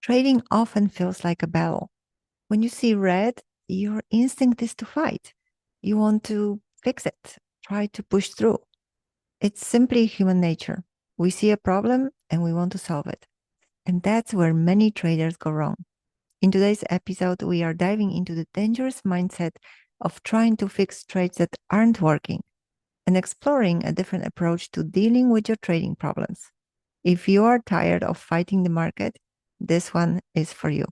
Trading often feels like a battle. When you see red, your instinct is to fight. You want to fix it, try to push through. It's simply human nature. We see a problem and we want to solve it. And that's where many traders go wrong. In today's episode, we are diving into the dangerous mindset of trying to fix trades that aren't working and exploring a different approach to dealing with your trading problems. If you are tired of fighting the market, this one is for you.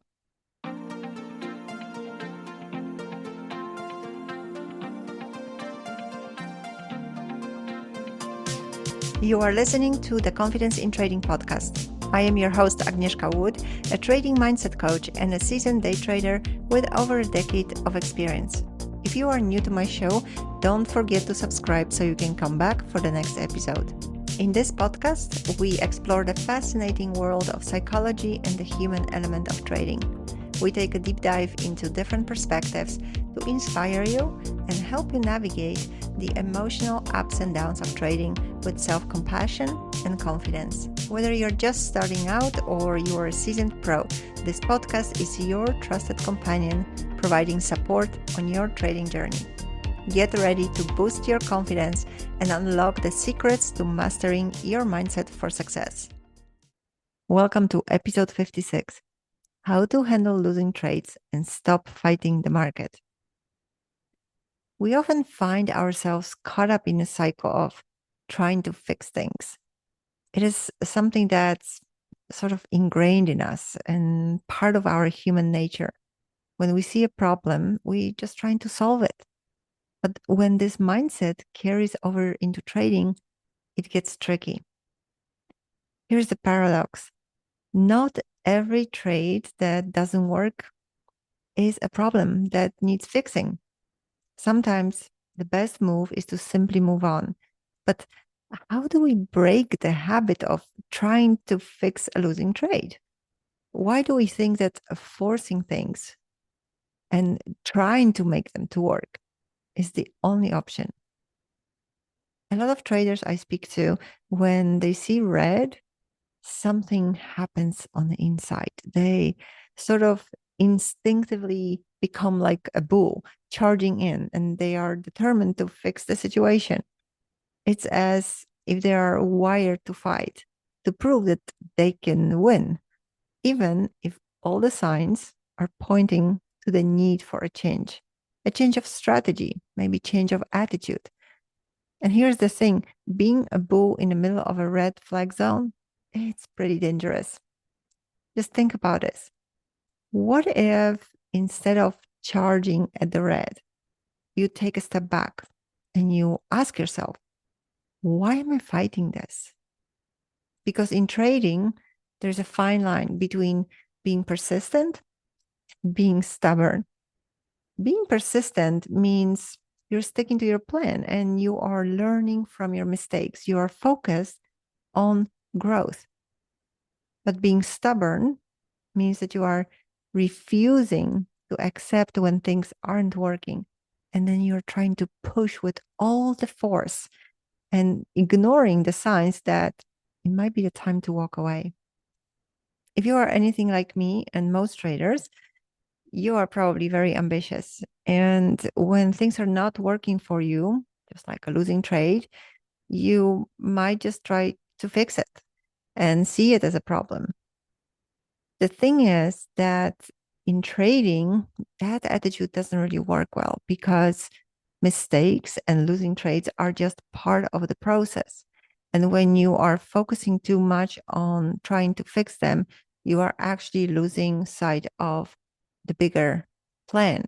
You are listening to the Confidence in Trading podcast. I am your host, Agnieszka Wood, a trading mindset coach and a seasoned day trader with over a decade of experience. If you are new to my show, don't forget to subscribe so you can come back for the next episode. In this podcast, we explore the fascinating world of psychology and the human element of trading. We take a deep dive into different perspectives to inspire you and help you navigate the emotional ups and downs of trading with self-compassion and confidence. Whether you're just starting out or you are a seasoned pro, this podcast is your trusted companion providing support on your trading journey. Get ready to boost your confidence and unlock the secrets to mastering your mindset for success. Welcome to episode 56, How to Handle Losing Trades and Stop Fighting the Market. We often find ourselves caught up in a cycle of trying to fix things. It is something that's sort of ingrained in us and part of our human nature. When we see a problem, we just trying to solve it. But when this mindset carries over into trading, it gets tricky. Here's the paradox. Not every trade that doesn't work is a problem that needs fixing. Sometimes the best move is to simply move on. But how do we break the habit of trying to fix a losing trade? Why do we think that forcing things and trying to make them to work is the only option? A lot of traders I speak to, when they see red, something happens on the inside. They sort of instinctively become like a bull charging in, and they are determined to fix the situation. It's as if they are wired to fight, to prove that they can win, even if all the signs are pointing to the need for a change of strategy, maybe change of attitude. And here's the thing, being a bull in the middle of a red flag zone, it's pretty dangerous. Just think about this. What if instead of charging at the red, you take a step back and you ask yourself, why am I fighting this? Because in trading, there's a fine line between being persistent and being stubborn. Being persistent means you're sticking to your plan and you are learning from your mistakes. You are focused on growth. But being stubborn means that you are refusing to accept when things aren't working. And then you're trying to push with all the force and ignoring the signs that it might be the time to walk away. If you are anything like me and most traders, you are probably very ambitious. And when things are not working for you, just like a losing trade, you might just try to fix it and see it as a problem. The thing is that in trading, that attitude doesn't really work well because mistakes and losing trades are just part of the process. And when you are focusing too much on trying to fix them, you are actually losing sight of the bigger plan.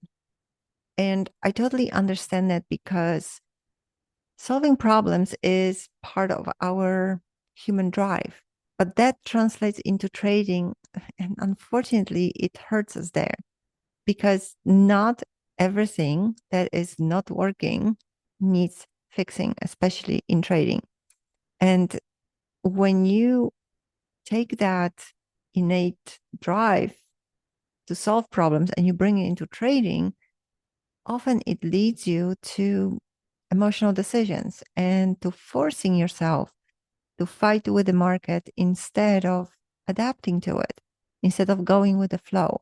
And I totally understand that because solving problems is part of our human drive. But that translates into trading. And unfortunately, it hurts us there because not everything that is not working needs fixing, especially in trading. And when you take that innate drive to solve problems and you bring it into trading, often it leads you to emotional decisions and to forcing yourself to fight with the market instead of adapting to it. instead of going with the flow.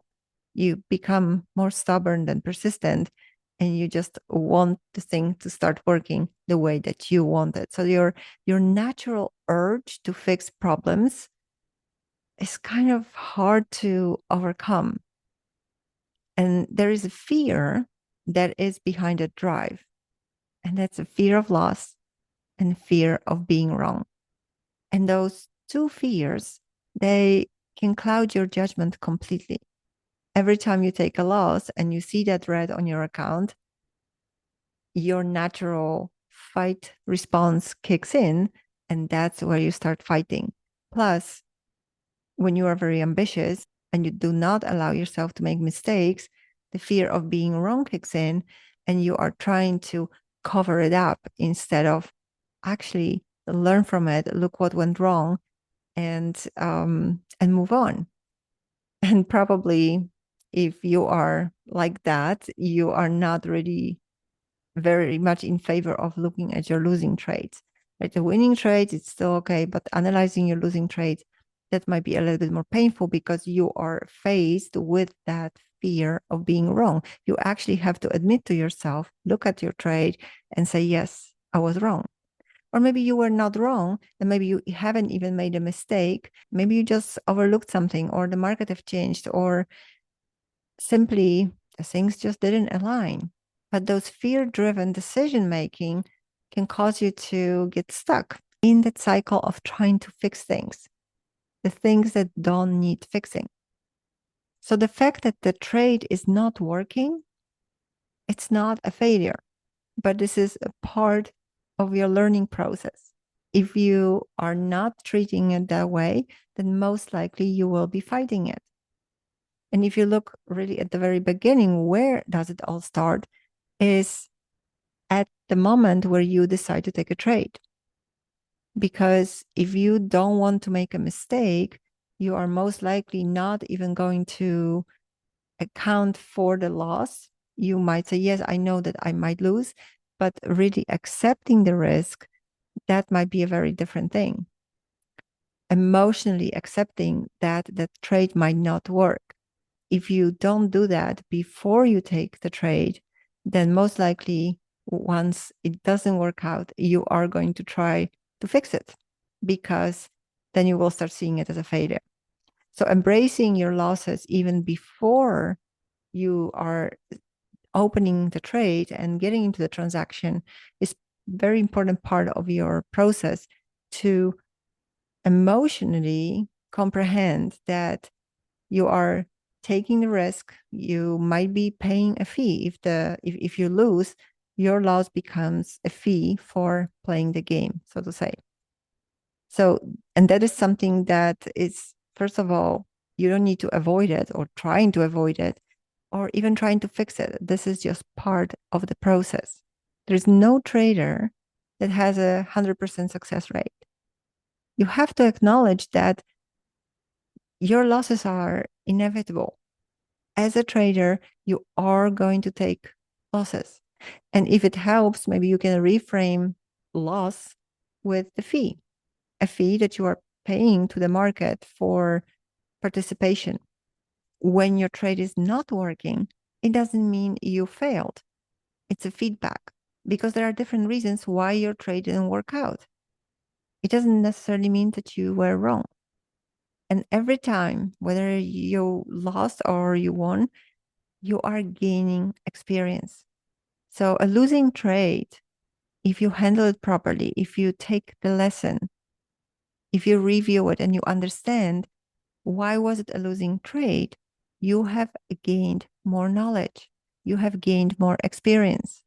You become more stubborn than persistent, and you just want the thing to start working the way that you want it. So your natural urge to fix problems is kind of hard to overcome. And there is a fear that is behind that drive. And that's a fear of loss and fear of being wrong. And those two fears, they can cloud your judgment completely. Every time you take a loss and you see that red on your account, your natural fight response kicks in, and that's where you start fighting. Plus, when you are very ambitious and you do not allow yourself to make mistakes, the fear of being wrong kicks in, and you are trying to cover it up instead of actually learn from it, look what went wrong, and move on. And probably if you are like that, you are not really very much in favor of looking at your losing trades. Like the winning trades, it's still okay, but analyzing your losing trades, that might be a little bit more painful because you are faced with that fear of being wrong. You actually have to admit to yourself, look at your trade and say, yes, I was wrong. Or maybe you were not wrong, and maybe you haven't even made a mistake. Maybe you just overlooked something, or the market have changed, or simply the things just didn't align. But those fear-driven decision making can cause you to get stuck in that cycle of trying to fix things, the things that don't need fixing. So the fact that the trade is not working, it's not a failure, but this is a part of your learning process. If you are not treating it that way, then most likely you will be fighting it. And if you look really at the very beginning, where does it all start? Is at the moment where you decide to take a trade. Because if you don't want to make a mistake, you are most likely not even going to account for the loss. You might say, yes, I know that I might lose, but really accepting the risk, that might be a very different thing. Emotionally accepting that the trade might not work. If you don't do that before you take the trade, then most likely once it doesn't work out, you are going to try to fix it, because then you will start seeing it as a failure. So embracing your losses even before you are opening the trade and getting into the transaction is very important part of your process to emotionally comprehend that you are taking the risk. You might be paying a fee. If you lose, your loss becomes a fee for playing the game, so to say. So, and that is something that is, first of all, you don't need to avoid it or trying to avoid it or even trying to fix it. This is just part of the process. There's no trader that has 100% success rate. You have to acknowledge that your losses are inevitable. As a trader, you are going to take losses. And if it helps, maybe you can reframe loss with the fee, a fee that you are paying to the market for participation. When your trade is not working, it doesn't mean you failed. It's a feedback, because there are different reasons why your trade didn't work out. It doesn't necessarily mean that you were wrong. And every time, whether you lost or you won, you are gaining experience. So a losing trade, if you handle it properly, if you take the lesson, if you review it and you understand why was it a losing trade, you have gained more knowledge, you have gained more experience,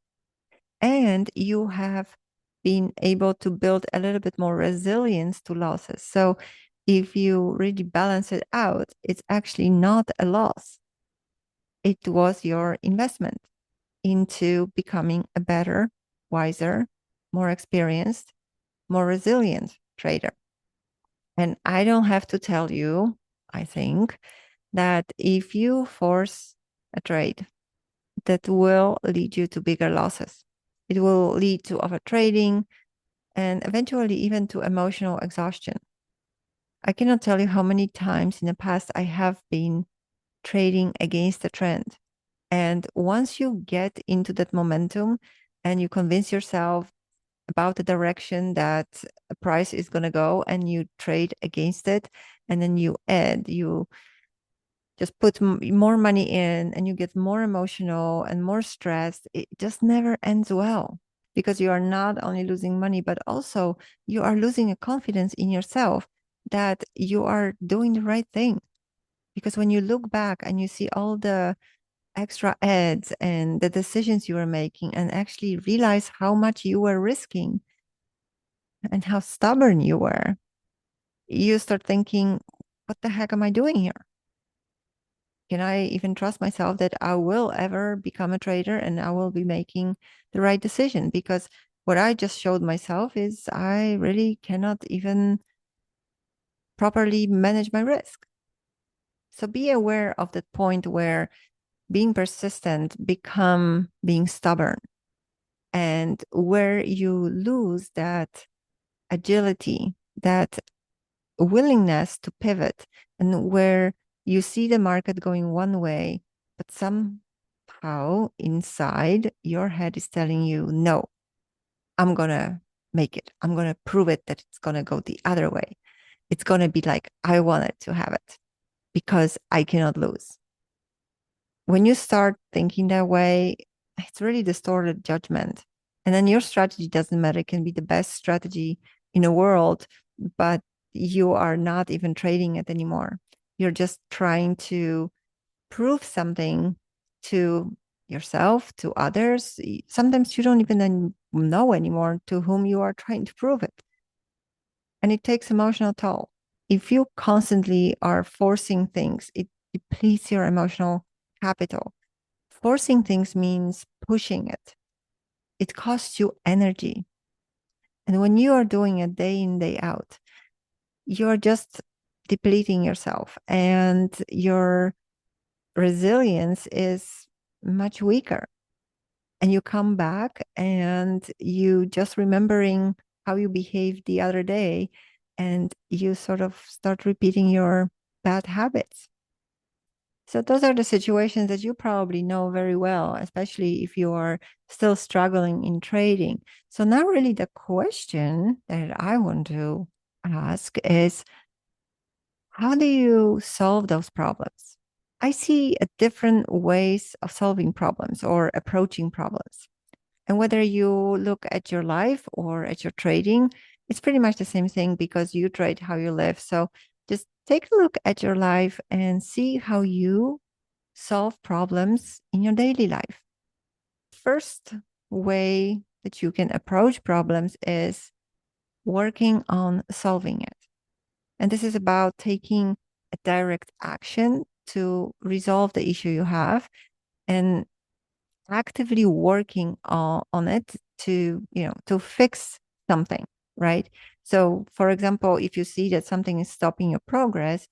and you have been able to build a little bit more resilience to losses. So if you really balance it out, it's actually not a loss. It was your investment into becoming a better, wiser, more experienced, more resilient trader. And I don't have to tell you, I think, that if you force a trade, that will lead you to bigger losses. It will lead to overtrading and eventually even to emotional exhaustion. I cannot tell you how many times in the past I have been trading against the trend. And once you get into that momentum and you convince yourself about the direction that a price is going to go and you trade against it, and then you just put more money in and you get more emotional and more stressed, it just never ends well because you are not only losing money, but also you are losing a confidence in yourself that you are doing the right thing. Because when you look back and you see all the extra ads and the decisions you were making and actually realize how much you were risking and how stubborn you were, you start thinking, what the heck am I doing here? Can I even trust myself that I will ever become a trader and I will be making the right decision? Because what I just showed myself is I really cannot even properly manage my risk. So be aware of that point where being persistent become being stubborn, and where you lose that agility, that willingness to pivot, and where you see the market going one way, but somehow inside your head is telling you, no, I'm going to make it. I'm going to prove it that it's going to go the other way. It's going to be like I wanted to have it because I cannot lose. When you start thinking that way, it's really distorted judgment. And then your strategy doesn't matter. It can be the best strategy in the world, but you are not even trading it anymore. You're just trying to prove something to yourself, to others. Sometimes you don't even know anymore to whom you are trying to prove it. And it takes emotional toll. If you constantly are forcing things, it depletes your emotional capital. Forcing things means pushing it. It costs you energy. And when you are doing it day in, day out, you're just depleting yourself and your resilience is much weaker. And you come back and you just remembering how you behaved the other day and you sort of start repeating your bad habits. So those are the situations that you probably know very well, especially if you are still struggling in trading. So now really the question that I want to ask is, how do you solve those problems? I see a different ways of solving problems or approaching problems. And whether you look at your life or at your trading, it's pretty much the same thing because you trade how you live. So just take a look at your life and see how you solve problems in your daily life. First way that you can approach problems is working on solving it. And this is about taking a direct action to resolve the issue you have and actively working on it to, to fix something, right? So, for example, if you see that something is stopping your progress,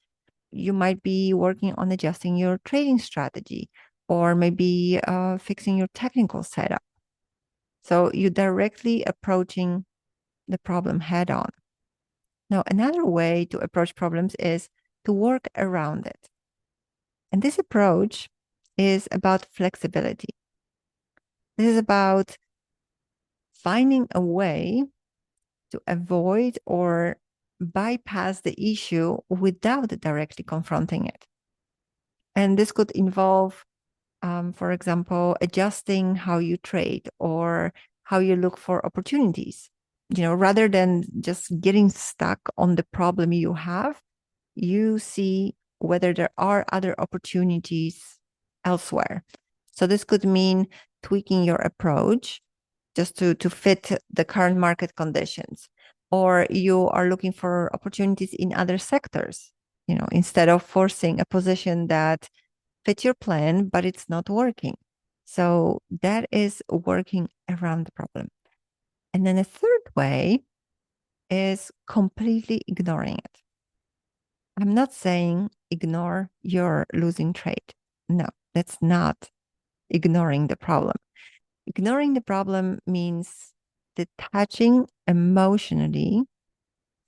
you might be working on adjusting your trading strategy or maybe fixing your technical setup. So you're directly approaching the problem head on. Now, another way to approach problems is to work around it. And this approach is about flexibility. This is about finding a way to avoid or bypass the issue without directly confronting it. And this could involve, for example, adjusting how you trade or how you look for opportunities. Rather than just getting stuck on the problem you have, you see whether there are other opportunities elsewhere. So this could mean tweaking your approach just to fit the current market conditions, or you are looking for opportunities in other sectors, instead of forcing a position that fit your plan, but it's not working. So that is working around the problem. And then a third way is completely ignoring it. I'm not saying ignore your losing trade. No, that's not ignoring the problem. Ignoring the problem means detaching emotionally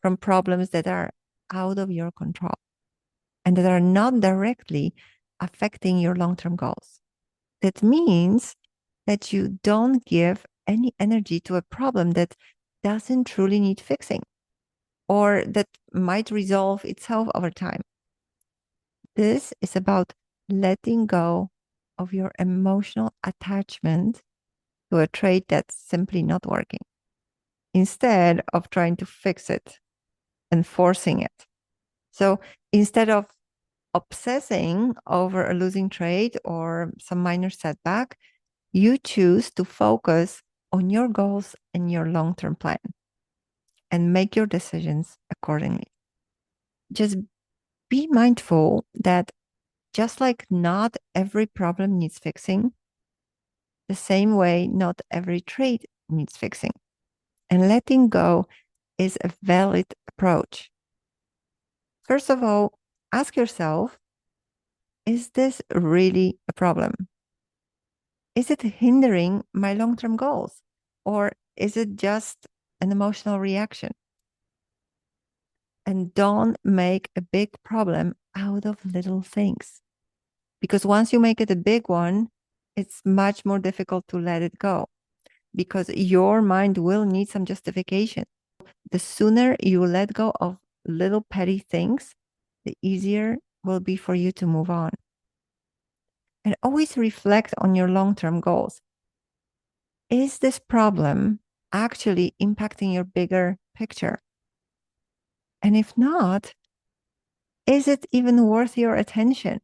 from problems that are out of your control and that are not directly affecting your long-term goals. That means that you don't give any energy to a problem that doesn't truly need fixing or that might resolve itself over time. This is about letting go of your emotional attachment to a trait that's simply not working, instead of trying to fix it and forcing it. So instead of obsessing over a losing trait or some minor setback, you choose to focus on your goals and your long-term plan and make your decisions accordingly. Just be mindful that just like not every problem needs fixing, the same way not every trait needs fixing. And letting go is a valid approach. First of all, ask yourself, is this really a problem? Is it hindering my long-term goals? Or is it just an emotional reaction? And don't make a big problem out of little things. Because once you make it a big one, it's much more difficult to let it go because your mind will need some justification. The sooner you let go of little petty things, the easier will be for you to move on. And always reflect on your long-term goals. Is this problem actually impacting your bigger picture? And if not, is it even worth your attention?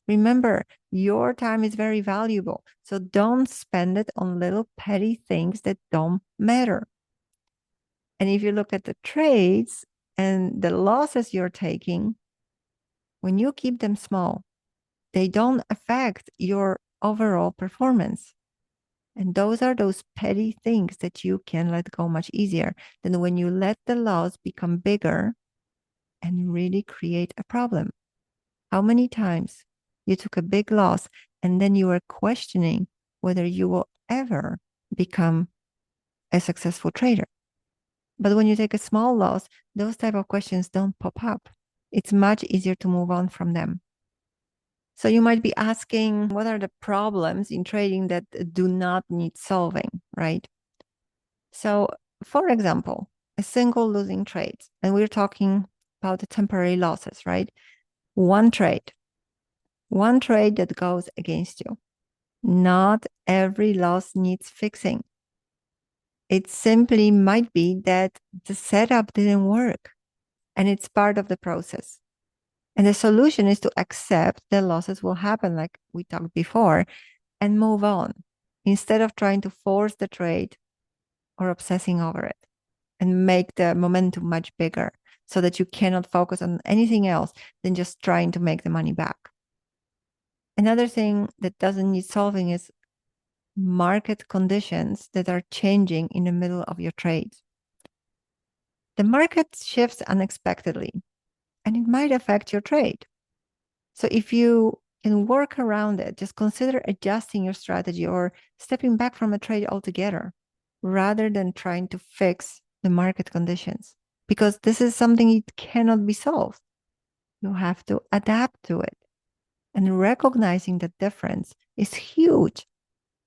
Remember, your time is very valuable, so don't spend it on little petty things that don't matter. And if you look at the trades and the losses you're taking, when you keep them small, they don't affect your overall performance. And those are those petty things that you can let go much easier than when you let the loss become bigger and really create a problem. How many times you took a big loss and then you were questioning whether you will ever become a successful trader? But when you take a small loss, those type of questions don't pop up. It's much easier to move on from them. So you might be asking, what are the problems in trading that do not need solving, right? So, for example, a single losing trade, and we're talking about the temporary losses, right? One trade that goes against you. Not every loss needs fixing. It simply might be that the setup didn't work and it's part of the process. And the solution is to accept that losses will happen, like we talked before, and move on instead of trying to force the trade or obsessing over it and make the momentum much bigger so that you cannot focus on anything else than just trying to make the money back. Another thing that doesn't need solving is market conditions that are changing in the middle of your trade. The market shifts unexpectedly and it might affect your trade. So if you can work around it, just consider adjusting your strategy or stepping back from a trade altogether rather than trying to fix the market conditions, because this is something it cannot be solved. You have to adapt to it. And recognizing the difference is huge.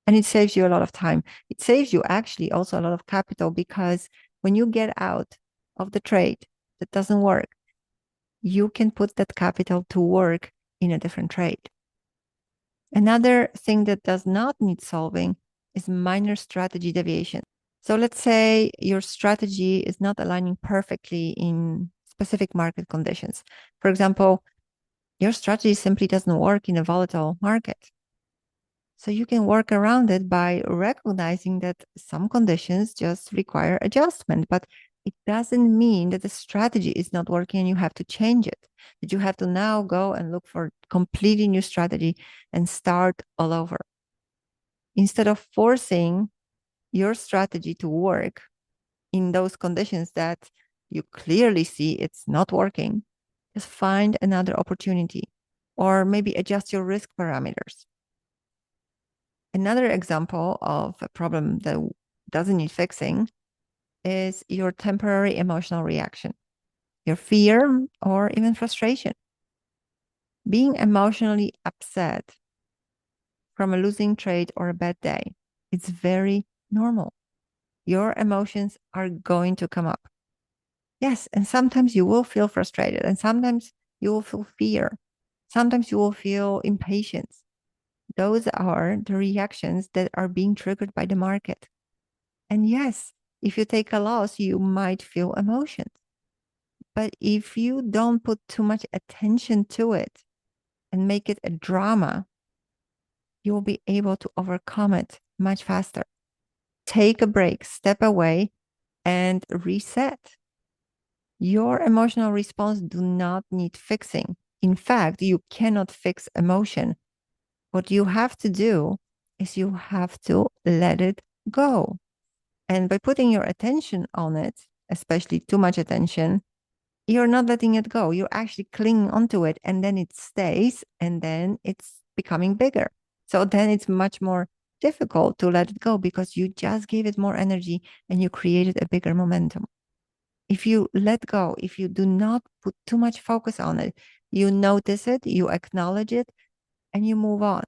And it saves you a lot of time. It saves you actually also a lot of capital, because when you get out of the trade that doesn't work, you can put that capital to work in a different trade. Another thing that does not need solving is minor strategy deviation. So let's say your strategy is not aligning perfectly in specific market conditions. For example, your strategy simply doesn't work in a volatile market. So you can work around it by recognizing that some conditions just require adjustment, but it doesn't mean that the strategy is not working and you have to change it, that you have to now go and look for completely new strategy and start all over. Instead of forcing your strategy to work in those conditions that you clearly see it's not working, just find another opportunity or maybe adjust your risk parameters. Another example of a problem that doesn't need fixing is your temporary emotional reaction. your fear, or even frustration. Being emotionally upset from a losing trade or a bad day, it's very normal. Your emotions are going to come up. Yes, and sometimes you will feel frustrated, and sometimes you will feel fear. Sometimes you will feel impatience. Those are the reactions that are being triggered by the market. And yes, if you take a loss, you might feel emotions. But if you don't put too much attention to it and make it a drama, you will be able to overcome it much faster. Take a break, step away, and reset. Your emotional response do not need fixing. In fact, you cannot fix emotion. What you have to do is you have to let it go. And by putting your attention on it, especially too much attention, you're not letting it go. You're actually clinging onto it, and then it stays, and then it's becoming bigger. So then it's much more difficult to let it go because you just gave it more energy and you created a bigger momentum. If you let go, if you do not put too much focus on it, you notice it, you acknowledge it, and you move on.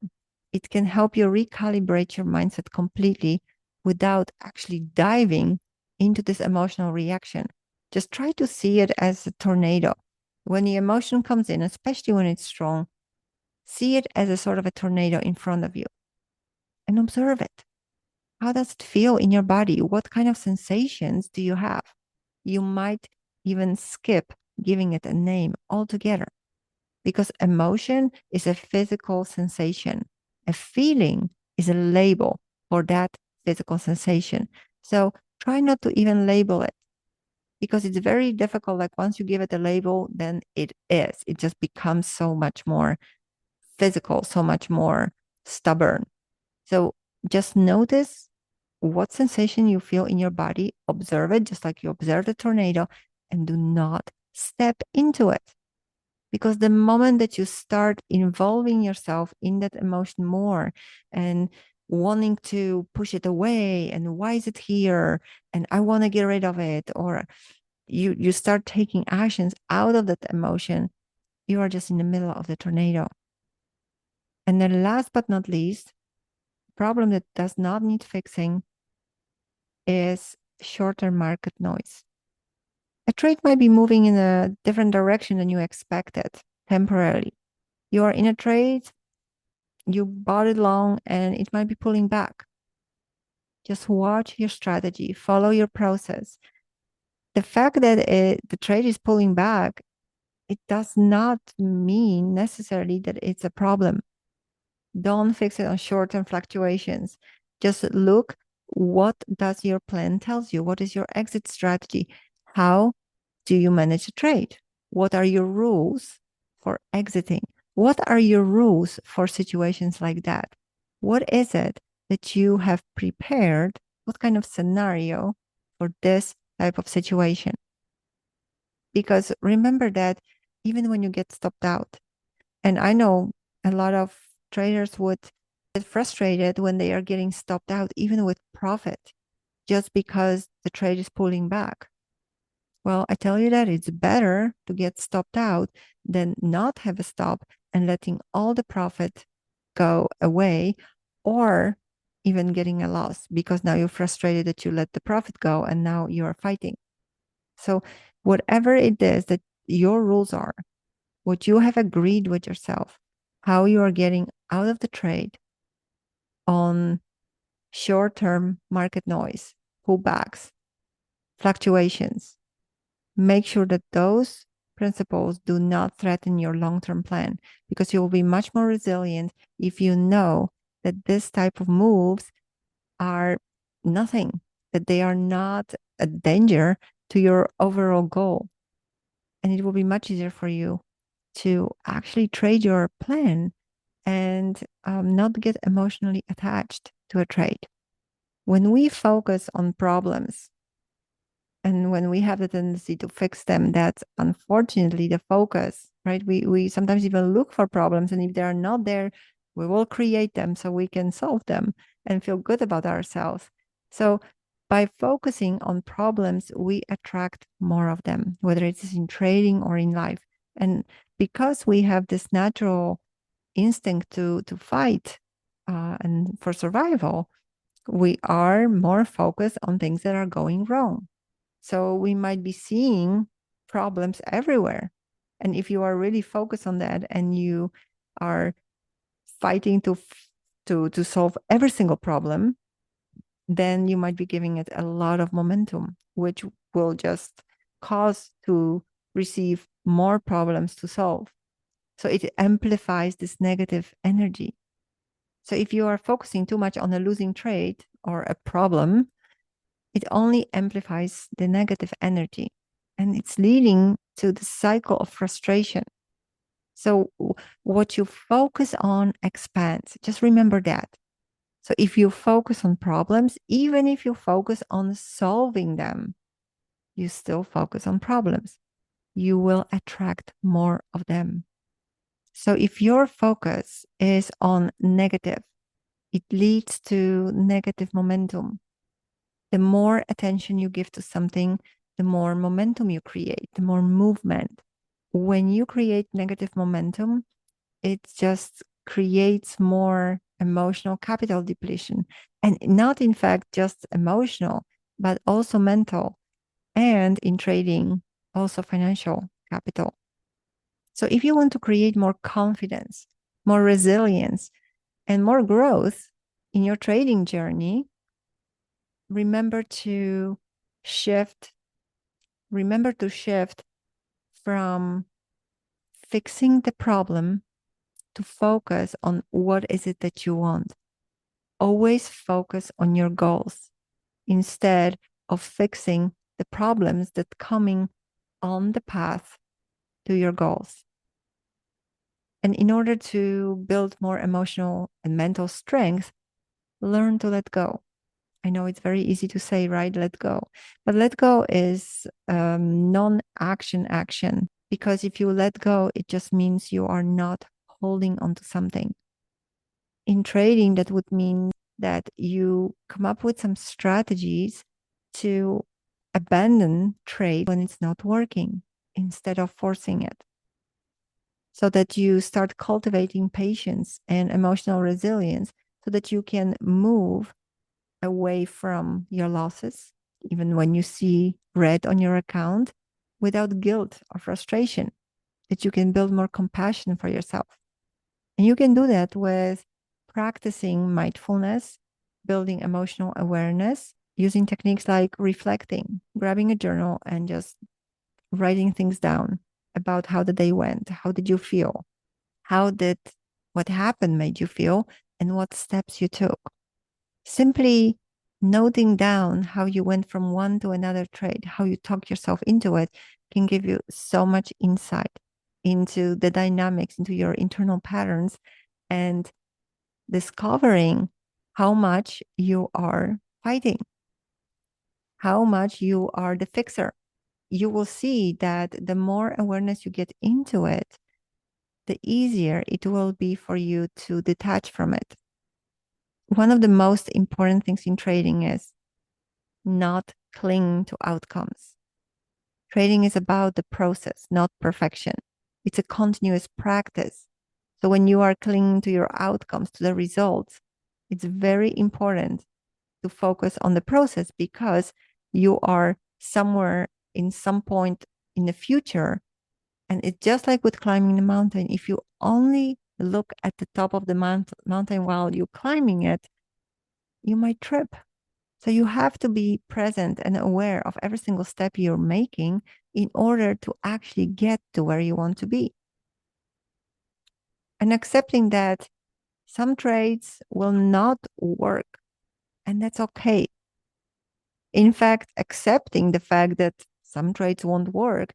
It can help you recalibrate your mindset completely without actually diving into this emotional reaction. Just try to see it as a tornado. When the emotion comes in, especially when it's strong, see it as a sort of a tornado in front of you and observe it. How does it feel in your body? What kind of sensations do you have? You might even skip giving it a name altogether because emotion is a physical sensation. A feeling is a label for that physical sensation. So try not to even label it because it's very difficult. Like once you give it a label, then it is. It just becomes so much more physical, so much more stubborn. So just notice what sensation you feel in your body, observe it just like you observe the tornado, and do not step into it. Because the moment that you start involving yourself in that emotion more and wanting to push it away, and why is it here? And I want to get rid of it, or you start taking actions out of that emotion, you are just in the middle of the tornado. And then last but not least, problem that does not need fixing is short-term market noise. A trade might be moving in a different direction than you expected temporarily. You are in a trade, you bought it long, and it might be pulling back. Just watch your strategy, follow your process. The fact that the trade is pulling back, it does not mean necessarily that it's a problem. Don't fix it on short-term fluctuations. Just look, what does your plan tells you? What is your exit strategy? How do you manage a trade? What are your rules for exiting? What are your rules for situations like that? What is it that you have prepared? What kind of scenario for this type of situation? Because remember that even when you get stopped out, and I know a lot of traders would get frustrated when they are getting stopped out, even with profit, just because the trade is pulling back. Well, I tell you that it's better to get stopped out than not have a stop and letting all the profit go away, or even getting a loss because now you're frustrated that you let the profit go and now you're fighting. So whatever it is that your rules are, what you have agreed with yourself, how you are getting out of the trade on short-term market noise, pullbacks, fluctuations, make sure that those principles do not threaten your long-term plan, because you will be much more resilient if you know that this type of moves are nothing, that they are not a danger to your overall goal. And it will be much easier for you to actually trade your plan and not get emotionally attached to a trade. When we focus on problems and when we have the tendency to fix them, that's unfortunately the focus, right? We sometimes even look for problems, and if they are not there, we will create them so we can solve them and feel good about ourselves. So By focusing on problems, we attract more of them, whether it is in trading or in life. And because we have this natural instinct to fight and for survival, we are more focused on things that are going wrong. So we might be seeing problems everywhere. And if you are really focused on that and you are fighting to solve every single problem, then you might be giving it a lot of momentum, which will just cause to receive more problems to solve. So it amplifies this negative energy. So if you are focusing too much on a losing trade or a problem, it only amplifies the negative energy, and it's leading to the cycle of frustration. So what you focus on expands. Just remember that. So if you focus on problems, even if you focus on solving them, you still focus on problems. You will attract more of them. So if your focus is on negative, it leads to negative momentum. The more attention you give to something, the more momentum you create, the more movement. When you create negative momentum, it just creates more emotional capital depletion. And not, in fact, just emotional, but also mental. And in trading, also financial capital. So if you want to create more confidence, more resilience, and more growth in your trading journey, remember to shift from fixing the problem to focus on what is it that you want. Always focus on your goals instead of fixing the problems that coming on the path to your goals. And in order to build more emotional and mental strength, learn to let go. I know it's very easy to say, right? Let go. But let go is non-action action, because if you let go, it just means you are not holding onto something. In trading, that would mean that you come up with some strategies to abandon trade when it's not working instead of forcing it, so that you start cultivating patience and emotional resilience so that you can move away from your losses, even when you see red on your account, without guilt or frustration, that you can build more compassion for yourself. And you can do that with practicing mindfulness, building emotional awareness, using techniques like reflecting, grabbing a journal and just writing things down about how the day went. How did you feel? How did what happened made you feel, and what steps you took? Simply noting down how you went from one to another trade, how you talk yourself into it, can give you so much insight into the dynamics, into your internal patterns, and discovering how much you are fighting, how much you are the fixer. You will see that the more awareness you get into it, the easier it will be for you to detach from it. One of the most important things in trading is not cling to outcomes. Trading is about the process, not perfection. It's a continuous practice. So when you are clinging to your outcomes, to the results, it's very important to focus on the process, because you are somewhere in some point in the future. And it's just like with climbing the mountain. If you only look at the top of the mountain while you're climbing it, you might trip. So you have to be present and aware of every single step you're making in order to actually get to where you want to be. And accepting that some trades will not work, and that's okay. In fact, accepting the fact that some trades won't work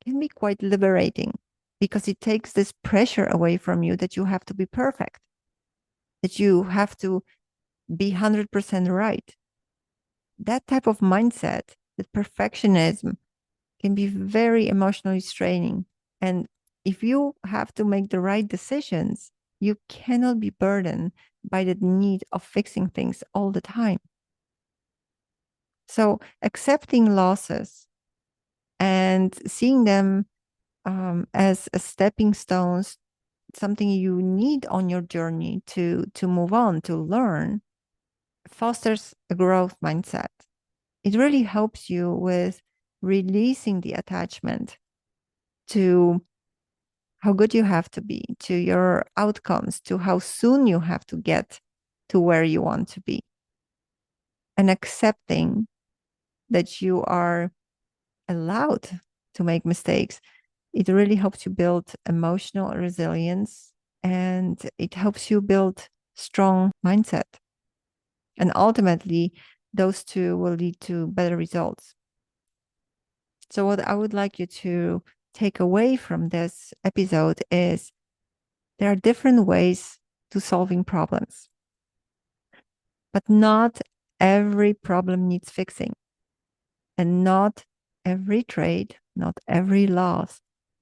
can be quite liberating, because it takes this pressure away from you that you have to be perfect, that you have to be 100% right. That type of mindset, that perfectionism, can be very emotionally straining. And if you have to make the right decisions, you cannot be burdened by the need of fixing things all the time. So accepting losses and seeing them as a stepping stones, something you need on your journey to move on, to learn, fosters a growth mindset. It really helps you with releasing the attachment to how good you have to be, to your outcomes, to how soon you have to get to where you want to be. And accepting that you are allowed to make mistakes, it really helps you build emotional resilience, and it helps you build strong mindset. And ultimately, those two will lead to better results. So what I would like you to take away from this episode is there are different ways to solving problems, but not every problem needs fixing. And not every trade, not every loss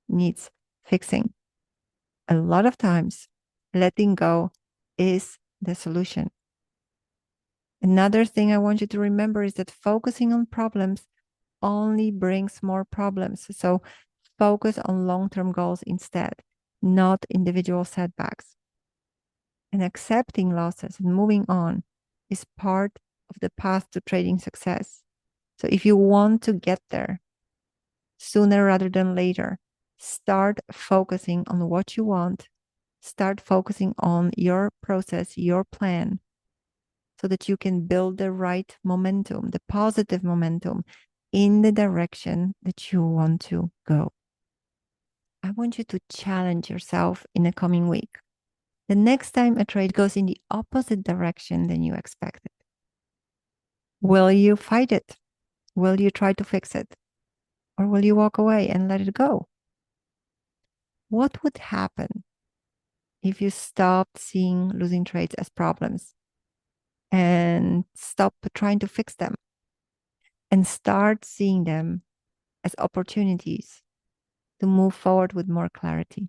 needs fixing. A lot of times, letting go is the solution. Another thing I want you to remember is that focusing on problems only brings more problems. So focus on long-term goals instead, not individual setbacks. And accepting losses and moving on is part of the path to trading success. So if you want to get there sooner rather than later, start focusing on what you want. Start focusing on your process, your plan, so that you can build the right momentum, the positive momentum in the direction that you want to go. I want you to challenge yourself in the coming week. The next time a trade goes in the opposite direction than you expected, will you fight it? Will you try to fix it? Or will you walk away and let it go? What would happen if you stopped seeing losing trades as problems and stop trying to fix them and start seeing them as opportunities to move forward with more clarity?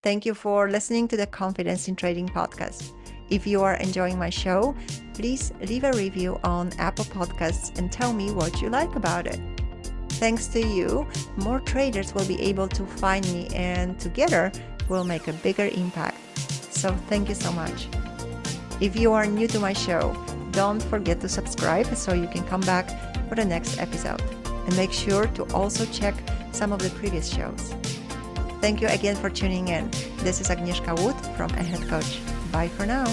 Thank you for listening to the Confidence in Trading podcast. If you are enjoying my show, please leave a review on Apple Podcasts and tell me what you like about it. Thanks to you, more traders will be able to find me, and together we'll make a bigger impact. So thank you so much. If you are new to my show, don't forget to subscribe so you can come back for the next episode. And make sure to also check some of the previous shows. Thank you again for tuning in. This is Agnieszka Wood from Ahead Coach. Bye for now.